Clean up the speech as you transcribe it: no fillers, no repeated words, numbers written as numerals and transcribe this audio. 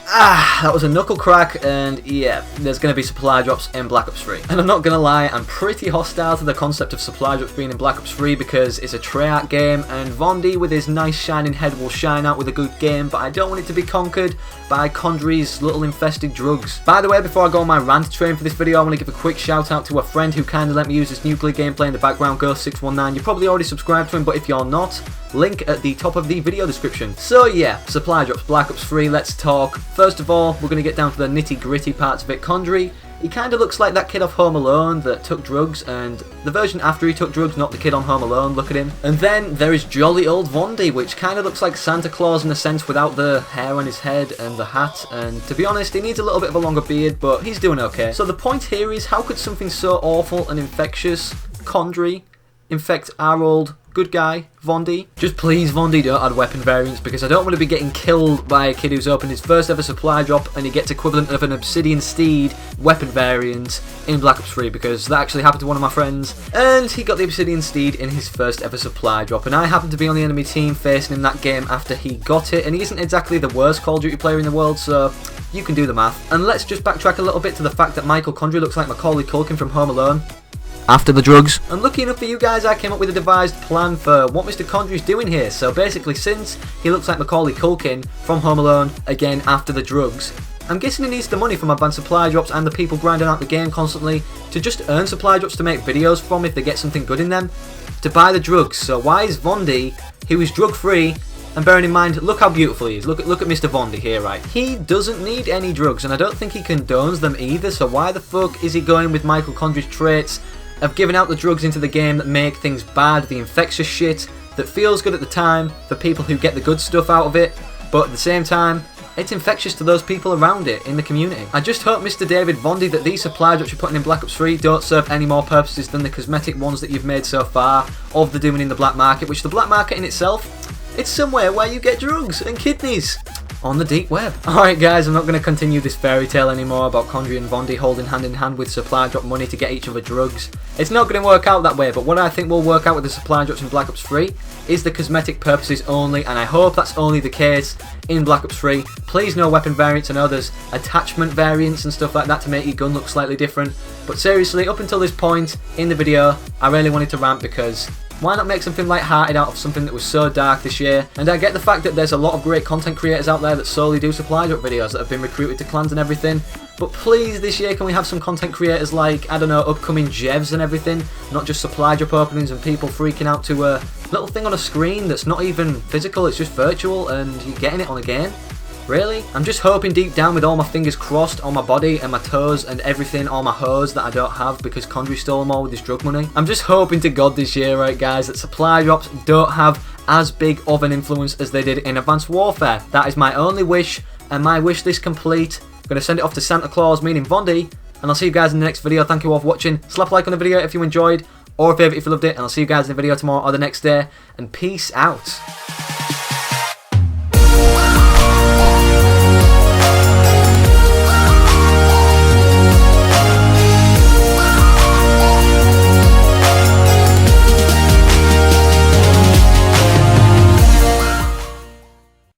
That was a knuckle crack, and yeah, there's going to be supply drops in Black Ops 3. And I'm not going to lie, I'm pretty hostile to the concept of supply drops being in Black Ops 3 because it's a Treyarch game, and Vondi with his nice shining head will shine out with a good game, but I don't want it to be conquered by Condry's little infested drugs. By the way, before I go on my rant train for this video, I want to give a quick shout out to a friend who kindly let me use this nuclear gameplay in the background, Ghost619. You're probably already subscribed to him, but if you're not, link at the top of the video description. So yeah, supply drops, Black Ops 3, let's talk. First of all, we're going to get down to the nitty gritty parts of it. Condry, he kind of looks like that kid off Home Alone that took drugs, and the version after he took drugs, not the kid on Home Alone, look at him. And then there is jolly old Vondi, which kind of looks like Santa Claus in a sense without the hair on his head and the hat, and to be honest, he needs a little bit of a longer beard, but he's doing okay. So the point here is, how could something so awful and infectious, Condry, infect our old good guy, Vondi? Just please, Vondi, don't add weapon variants, because I don't want to be getting killed by a kid who's opened his first ever supply drop and he gets equivalent of an Obsidian Steed weapon variant in Black Ops 3, because that actually happened to one of my friends, and he got the Obsidian Steed in his first ever supply drop, and I happened to be on the enemy team facing him that game after he got it, and he isn't exactly the worst Call of Duty player in the world, so you can do the math. And let's just backtrack a little bit to the fact that Michael Condry looks like Macaulay Culkin from Home Alone after the drugs. And lucky enough for you guys, I came up with a devised plan for what Mr. Condry's doing here. So basically, since he looks like Macaulay Culkin from Home Alone, again after the drugs, I'm guessing he needs the money from advanced supply drops and the people grinding out the game constantly to just earn supply drops to make videos from if they get something good in them, to buy the drugs. So why is Vondi, who is drug free, and bearing in mind, look how beautiful he is, look at Mr. Vondi here, right? He doesn't need any drugs, and I don't think he condones them either, so why the fuck is he going with Michael Condry's traits of giving out the drugs into the game that make things bad, the infectious shit that feels good at the time for people who get the good stuff out of it, but at the same time, it's infectious to those people around it in the community. I just hope, Mr. David Vondi, that these supply drops you're putting in Black Ops 3 don't serve any more purposes than the cosmetic ones that you've made so far of the doing in the black market, which the black market in itself, it's somewhere where you get drugs and kidneys on the deep web. Alright guys, I'm not going to continue this fairy tale anymore about Condry and Vondi holding hand in hand with supply drop money to get each other drugs. It's not going to work out that way, but what I think will work out with the supply drops in Black Ops 3 is the cosmetic purposes only, and I hope that's only the case in Black Ops 3. Please no weapon variants. I know there's attachment variants and stuff like that to make your gun look slightly different, but seriously, up until this point in the video, I really wanted to rant because why not make something light-hearted out of something that was so dark this year? And I get the fact that there's a lot of great content creators out there that solely do supply drop videos that have been recruited to clans and everything. But please, this year, can we have some content creators like, I don't know, upcoming Jevs and everything? Not just supply drop openings and people freaking out to a little thing on a screen that's not even physical, it's just virtual, and you're getting it on a game? Really? I'm just hoping deep down with all my fingers crossed on my body and my toes and everything, all my hose that I don't have because Condry stole them all with his drug money. I'm just hoping to God this year, right guys, that supply drops don't have as big of an influence as they did in Advanced Warfare. That is my only wish, and my wish list complete. I'm going to send it off to Santa Claus, meaning Vondi, and I'll see you guys in the next video. Thank you all for watching. Slap a like on the video if you enjoyed, or a favourite if you loved it, and I'll see you guys in the video tomorrow or the next day, and peace out.